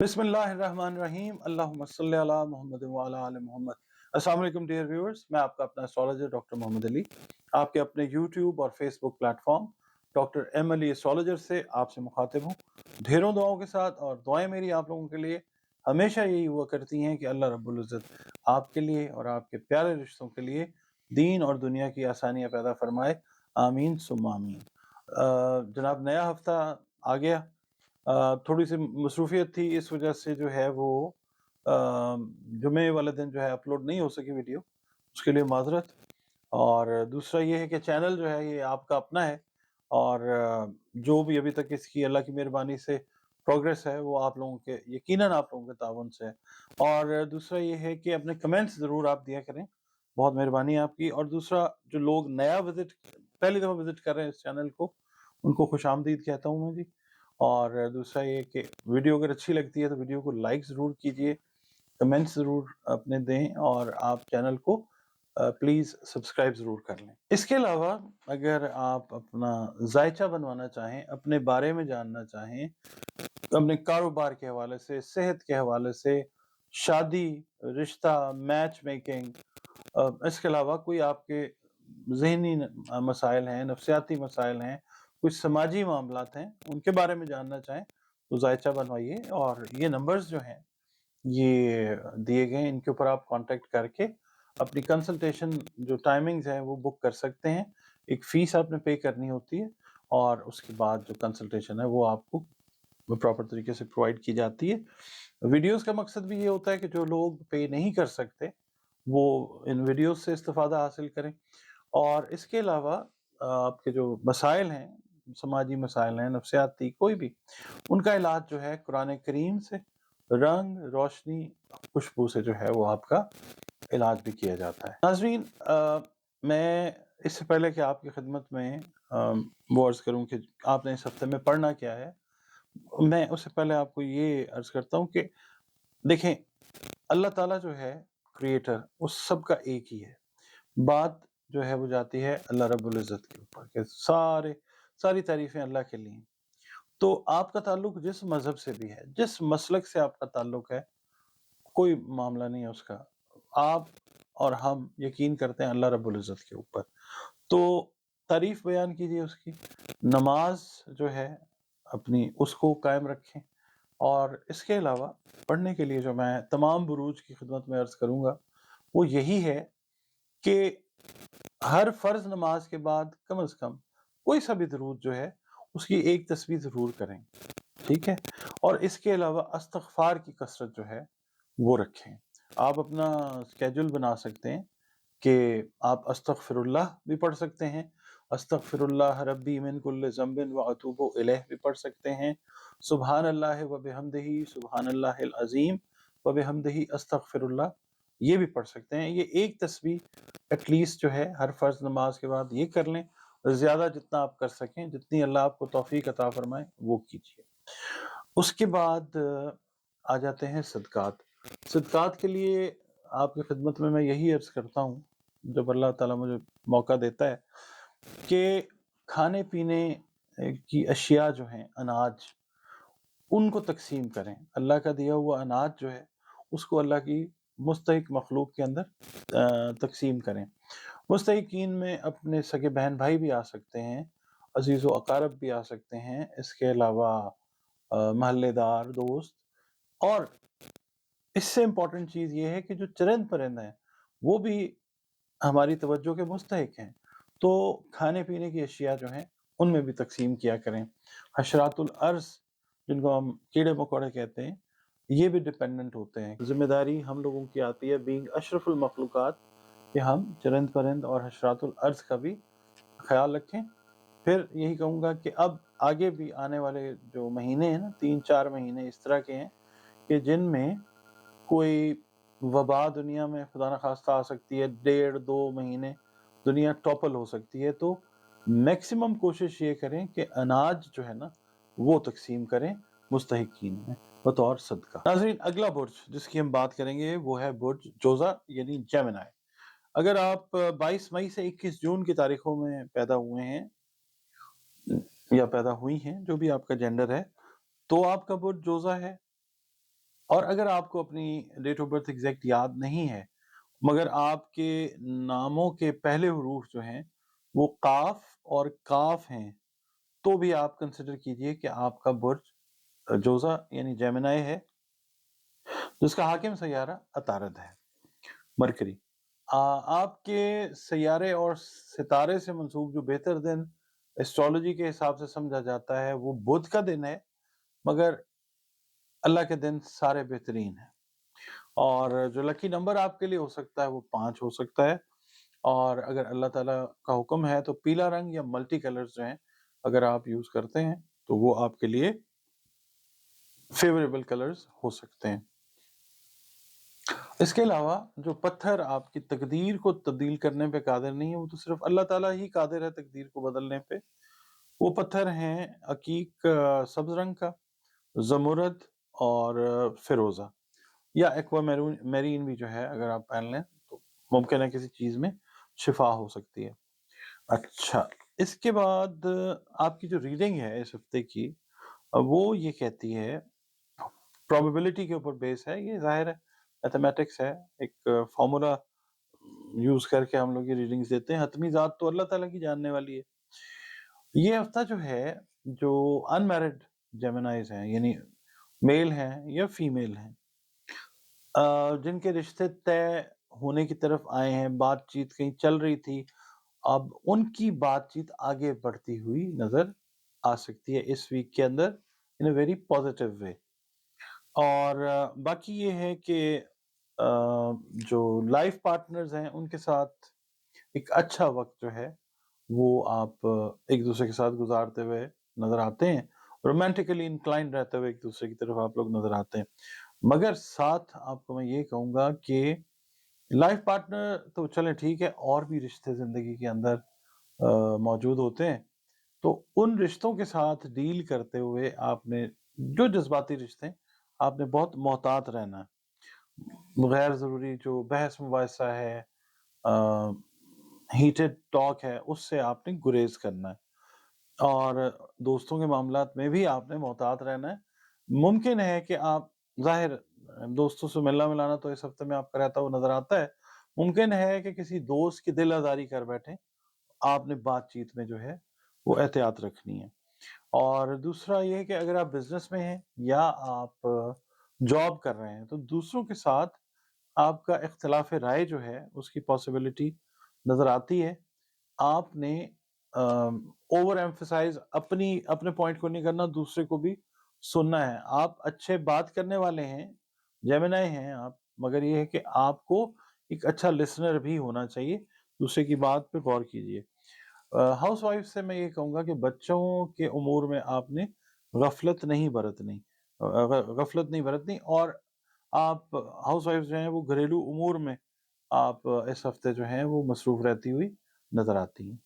बिस्मिल्लाहिर्रहमानिर्रहीम अल्लाहुम्मा सल्ली अला मुहम्मद व अला आलि मोहम्मद। अस्सलाम वालेकुम डियर व्यूअर्स, मैं आपका अपना एस्ट्रोलॉजर डॉक्टर मोहम्मद अली आपके अपने यूट्यूब और Facebook platform doctor M Ali astrologer से आपसे मुखातिब हूँ ढेरों दुआओं के साथ। और दुआएं मेरी आप लोगों के लिए हमेशा यही हुआ करती हैं कि अल्लाह रब्बुल इज़्ज़त आपके लिए और आपके प्यारे रिश्तों के लिए दीन और दुनिया की आसानियाँ पैदा फरमाए। आमीन सुम्मा आमीन। जनाब, नया हफ्ता आ गया। थोड़ी सी मसरूफियत थी, इस वजह से जो है वो अ, जुमे वाले दिन जो है अपलोड नहीं हो सकी वीडियो, उसके लिए माजरत। और दूसरा ये है कि चैनल जो है ये आपका अपना है, और जो भी अभी तक इसकी अल्लाह की मेहरबानी से प्रोग्रेस है वो आप लोगों के यकीनन आप लोगों के ताउन से है। और दूसरा ये है कि अपने कमेंट्स ज़रूर आप दिया करें, बहुत मेहरबानी है आपकी। और दूसरा, जो लोग नया विजिट पहली दफ़ा विजिट कर रहे हैं इस चैनल को, उनको खुशामदीद कहता हूँ मैं जी। और दूसरा ये कि वीडियो अगर अच्छी लगती है तो वीडियो को लाइक ज़रूर कीजिए, कमेंट्स ज़रूर अपने दें, और आप चैनल को प्लीज़ सब्सक्राइब ज़रूर कर लें। इसके अलावा अगर आप अपना जायचा बनवाना चाहें, अपने बारे में जानना चाहें, अपने कारोबार के हवाले से, सेहत के हवाले से, शादी, रिश्ता, मैच मेकिंग, इसके अलावा कोई आपके ज़हनी मसाइल हैं, नफ्सियाती मसाइल हैं, कुछ समाजी मामलात हैं, उनके बारे में जानना चाहें तो जायचा बनवाइए। और ये नंबर्स जो हैं ये दिए गए हैं, इनके ऊपर आप कांटेक्ट करके अपनी कंसल्टेशन जो टाइमिंग्स हैं वो बुक कर सकते हैं। एक फ़ीस आपने पे करनी होती है, और उसके बाद जो कंसल्टेशन है वो आपको प्रॉपर तरीके से प्रोवाइड की जाती है। वीडियोज़ का मकसद भी ये होता है कि जो लोग पे नहीं कर सकते, वो इन वीडियोज़ से इस्तिफ़ादा हासिल करें। और इसके अलावा आपके जो मसाइल हैं, समाजी मसाइल हैं, नफ्सियाती कोई भी, उनका इलाज जो है कुरान करीम से, रंग, रोशनी, खुशबू से जो है वो आपका इलाज भी किया जाता है। नाज़रीन, मैं इससे पहले कि आपकी खिदमत में वो अर्ज़ करूँ कि आपने इस हफ्ते में पढ़ना क्या है, मैं उससे पहले आपको ये अर्ज़ करता हूँ कि देखें, अल्लाह ताला जो है क्रिएटर, वो सबका एक ही है। बात जो है वो जाती है अल्लाह रब्बुल इज़्ज़त के ऊपर कि सारी तारीफ़ें अल्लाह के लिए हैं। तो आपका ताल्लुक जिस मज़हब से भी है, जिस मसलक से आपका ताल्लुक है, कोई मामला नहीं है उसका। आप और हम यकीन करते हैं अल्लाह रब्बुल इज़्ज़त के ऊपर। तो तारीफ़ बयान कीजिए उसकी। नमाज़ जो है अपनी उसको कायम रखें। और इसके अलावा पढ़ने के लिए जो मैं तमाम बुरूज की खिदमत में अर्ज़ करूँगा, वो यही है कि हर फ़र्ज़ नमाज के बाद कम से कम कोई सा भी दरूद जो है उसकी एक तस्बीह ज़रूर करें, ठीक है? और इसके अलावा इस्तग़फ़ार की कसरत जो है वो रखें। आप अपना स्केड्यूल बना सकते हैं कि आप अस्तगफिरुल्लाह भी पढ़ सकते हैं, अस्तगफिरुल्लाह रब्बी मिन कुल्लि ज़ंबिन व अतूबु इलैह भी पढ़ सकते हैं, सुब्हानल्लाहि व बिहम्दिही सुब्हानल्लाहिल अज़ीम व बिहम्दिही अस्तगफिरुल्लाह ये भी पढ़ सकते हैं। ये एक तस्बीह एटलीस्ट जो है हर फ़र्ज़ नमाज के बाद ये कर लें, और ज़्यादा जितना आप कर सकें, जितनी अल्लाह आपको तौफ़ीक अता फ़रमाए वो कीजिए। उसके बाद आ जाते हैं सदक़ात। सदक़ात के लिए आपकी खिदमत में मैं यही अर्ज़ करता हूँ, जब अल्लाह ताला मुझे मौका देता है, कि खाने-पीने की अशिया जो हैं, अनाज, उनको तक़सीम करें। अल्लाह का दिया हुआ अनाज जो है, उसको अल्लाह की मुस्तहिक़ मख़लूक़ के अंदर तक़सीम करें। मुस्तहिक़ीन में अपने सगे बहन-भाई भी आ सकते हैं, अज़ीज़ व अक़ारब भी आ सकते हैं, इसके अलावा महल्लेदार, दोस्त। और इससे इम्पोर्टेंट चीज़ ये है कि जो चरिंद-परिंद हैं, वो भी हमारी तवज्जो के मुस्तहिक हैं। तो खाने-पीने की अशिया जो हैं, उनमें भी तक़सीम किया करें। हशरातुल अर्ज़, जिनको हम कीड़े-मकोड़े कहते हैं, ये भी डिपेंडेंट होते हैं। ज़िम्मेदारी हम लोगों की आती है बीइंग अशरफुल मखलूक़ात, कि हम चरिंद-परिंद और हशरातुल अर्ज़ का भी ख़याल रखें। फिर यही कहूँगा कि अब आगे भी आने वाले जो महीने हैं ना, 3-4 महीने इस तरह के हैं कि जिनमें कोई वबा दुनिया में खुदा न ख़ास्ता आ सकती है, 1.5-2 महीने दुनिया टॉपल हो सकती है। तो मैक्सिमम कोशिश ये करें कि अनाज जो है ना, वो तक़सीम करें मुस्तहिक़ीन में बतौर सदका। नाज़रीन, अगला बुर्ज जिसकी हम बात करेंगे वो है बुर्ज जोज़ा यानी जेमिनी। अगर आप 22 मई से 21 जून की तारीखों में पैदा हुए हैं या पैदा हुई हैं, जो भी आपका जेंडर है, तो आपका बुर्ज जोज़ा है। اور اگر آپ کو اپنی ڈیٹ آف برتھ ایگزیکٹ یاد نہیں ہے مگر آپ کے ناموں کے پہلے حروف جو ہیں وہ قاف اور کاف ہیں تو بھی آپ کنسیڈر کیجئے کہ آپ کا برج جوزہ یعنی جیمنائی ہے جس کا حاکم سیارہ عطارد ہے مرکری۔ آپ کے سیارے اور ستارے سے منسوب جو بہتر دن اسٹرالوجی کے حساب سے سمجھا جاتا ہے وہ بدھ کا دن ہے، مگر اللہ کے دن سارے بہترین ہیں۔ اور جو لکی نمبر آپ کے لیے ہو سکتا ہے وہ 5 ہو سکتا ہے، اور اگر اللہ تعالیٰ کا حکم ہے تو پیلا رنگ یا ملٹی کلرز جو ہیں اگر آپ یوز کرتے ہیں تو وہ آپ کے لیے فیوریبل کلرز ہو سکتے ہیں۔ اس کے علاوہ جو پتھر آپ کی تقدیر کو تبدیل کرنے پہ قادر نہیں ہے، وہ تو صرف اللہ تعالیٰ ہی قادر ہے تقدیر کو بدلنے پہ۔ وہ پتھر ہیں عقیق سبز رنگ کا، زمرد اور فیروزہ، یا ایکوا میرین بھی جو ہے اگر آپ پہن لیں تو ممکن ہے کسی چیز میں شفا ہو سکتی ہے۔ اچھا، اس کے بعد آپ کی جو ریڈنگ ہے اس ہفتے کی وہ یہ کہتی ہے، پروبیبلٹی کے اوپر بیس ہے، یہ ظاہر ہے میتھمیٹکس ہے، ایک فارمولا یوز کر کے ہم لوگ یہ ریڈنگز دیتے ہیں، حتمی ذات تو اللہ تعالیٰ کی جاننے والی ہے۔ یہ ہفتہ جو ہے جو ان میرڈ جیمنائز ہیں یعنی میل ہیں یا فیمیل ہیں جن کے رشتے طے ہونے کی طرف آئے ہیں، بات چیت کہیں چل رہی تھی، اب ان کی بات چیت آگے بڑھتی ہوئی نظر آ سکتی ہے اس ویک کے اندر ان اے ویری پازیٹیو وے۔ اور باقی یہ ہے کہ جو لائف پارٹنرز ہیں ان کے ساتھ ایک اچھا وقت جو ہے وہ آپ ایک دوسرے کے ساتھ گزارتے ہوئے نظر آتے ہیں، رومانٹیکلی انکلائنڈ رہتے ہوئے ایک دوسرے کی طرف آپ لوگ نظر آتے ہیں۔ مگر ساتھ آپ کو میں یہ کہوں گا کہ لائف پارٹنر تو چلیں ٹھیک ہے، اور بھی رشتے زندگی کے اندر موجود ہوتے ہیں، تو ان رشتوں کے ساتھ ڈیل کرتے ہوئے آپ نے جو جذباتی رشتے ہیں آپ نے بہت محتاط رہنا ہے۔ غیر ضروری جو بحث مباحثہ ہے، ہیٹڈ ٹاک ہے، اس سے آپ نے گریز کرنا ہے، اور دوستوں کے معاملات میں بھی آپ نے محتاط رہنا ہے۔ ممکن ہے کہ آپ ظاہر دوستوں سے ملنا ملانا تو اس ہفتے میں آپ کا رہتا ہوا نظر آتا ہے، ممکن ہے کہ کسی دوست کی دل آزاری کر بیٹھیں، آپ نے بات چیت میں جو ہے وہ احتیاط رکھنی ہے۔ اور دوسرا یہ ہے کہ اگر آپ بزنس میں ہیں یا آپ جاب کر رہے ہیں تو دوسروں کے ساتھ آپ کا اختلاف رائے جو ہے اس کی پاسبلٹی نظر آتی ہے۔ آپ نے اوور ایمفسائز اپنے پوائنٹ کو نہیں کرنا، دوسرے کو بھی سننا ہے۔ آپ اچھے بات کرنے والے ہیں، جیمنائی ہیں آپ، مگر یہ ہے کہ آپ کو ایک اچھا لسنر بھی ہونا چاہیے، دوسرے کی بات پہ غور کیجیے۔ ہاؤس وائف سے میں یہ کہوں گا کہ بچوں کے امور میں آپ نے غفلت نہیں برتنی، اور آپ ہاؤس وائف جو ہیں وہ گھریلو امور میں آپ اس ہفتے جو ہیں وہ مصروف رہتی ہوئی نظر آتی ہیں۔